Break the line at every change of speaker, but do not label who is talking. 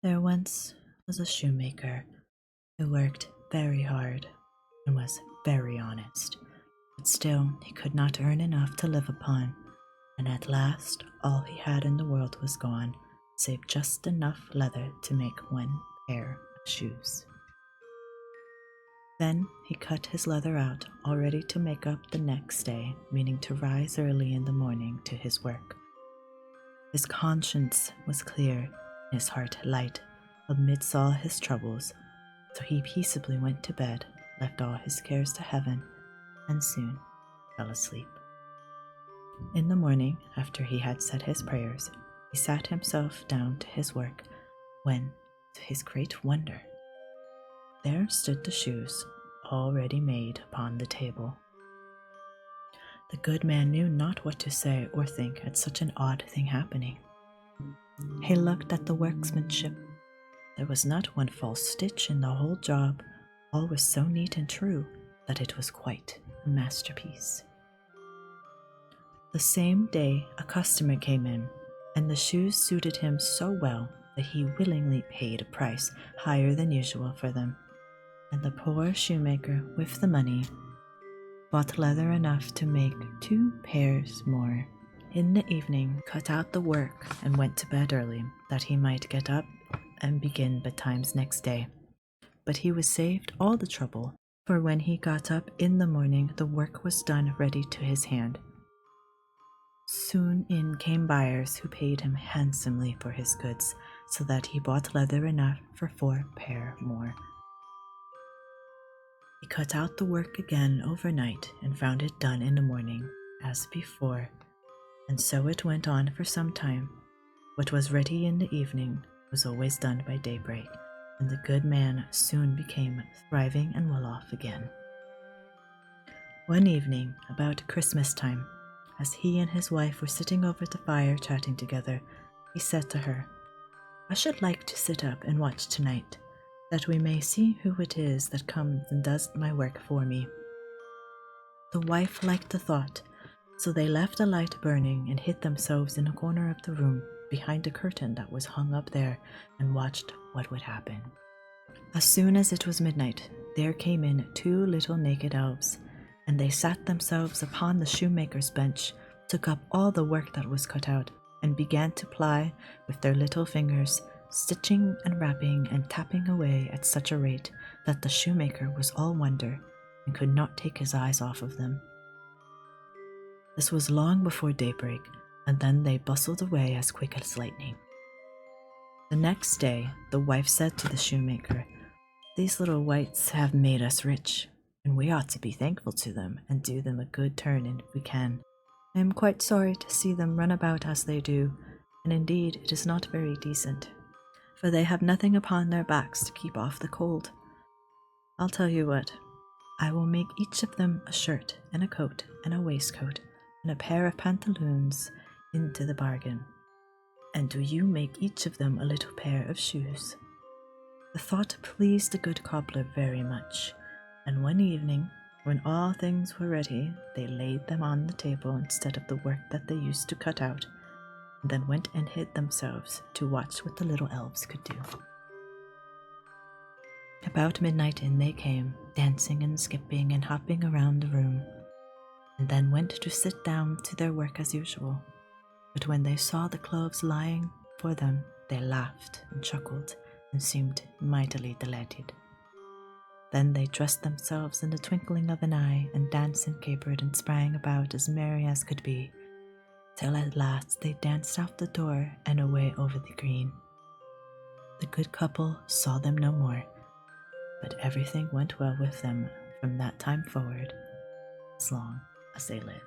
There once was a shoemaker who worked very hard and was very honest, but still he could not earn enough to live upon, and at last all he had in the world was gone, save just enough leather to make one pair of shoes. Then he cut his leather out, all ready to make up the next day, meaning to rise early in the morning to his work. His conscience was clear, his heart light, amidst all his troubles, so he peaceably went to bed, left all his cares to heaven, and soon fell asleep. In the morning, after he had said his prayers, he sat himself down to his work, when, to his great wonder, there stood the shoes, already made upon the table. The good man knew not what to say or think at such an odd thing happening. He looked at the workmanship. There was not one false stitch in the whole job. All was so neat and true that it was quite a masterpiece. The same day a customer came in, and the shoes suited him so well that he willingly paid a price higher than usual for them. And the poor shoemaker, with the money, bought leather enough to make 2 pairs more. In the evening, cut out the work and went to bed early, that he might get up and begin betimes next day. But he was saved all the trouble, for when he got up in the morning, the work was done ready to his hand. Soon in came buyers who paid him handsomely for his goods, so that he bought leather enough for 4 pair more. He cut out the work again overnight and found it done in the morning, as before, and so it went on for some time. What was ready in the evening was always done by daybreak, and the good man soon became thriving and well off again. One evening, about Christmas time, as he and his wife were sitting over the fire chatting together, he said to her, "I should like to sit up and watch tonight, that we may see who it is that comes and does my work for me." The wife liked the thought, so they left a light burning and hid themselves in a corner of the room behind a curtain that was hung up there, and watched what would happen. As soon as it was midnight, there came in 2 little naked elves, and they sat themselves upon the shoemaker's bench, took up all the work that was cut out, and began to ply with their little fingers, stitching and wrapping and tapping away at such a rate that the shoemaker was all wonder and could not take his eyes off of them. This was long before daybreak, and then they bustled away as quick as lightning. The next day the wife said to the shoemaker, "These little wights have made us rich, and we ought to be thankful to them and do them a good turn if we can. I am quite sorry to see them run about as they do, and indeed it is not very decent, for they have nothing upon their backs to keep off the cold. I'll tell you what, I will make each of them a shirt and a coat and a waistcoat and a pair of pantaloons into the bargain, and do you make each of them a little pair of shoes." The thought pleased the good cobbler very much, and one evening, when all things were ready, they laid them on the table instead of the work that they used to cut out, and then went and hid themselves to watch what the little elves could do. About midnight in they came, dancing and skipping and hopping around the room, and then went to sit down to their work as usual. But when they saw the clothes lying for them, they laughed and chuckled and seemed mightily delighted. Then they dressed themselves in the twinkling of an eye, and danced and capered and sprang about as merry as could be, till at last they danced out the door and away over the green. The good couple saw them no more, but everything went well with them from that time forward, as long as they lived.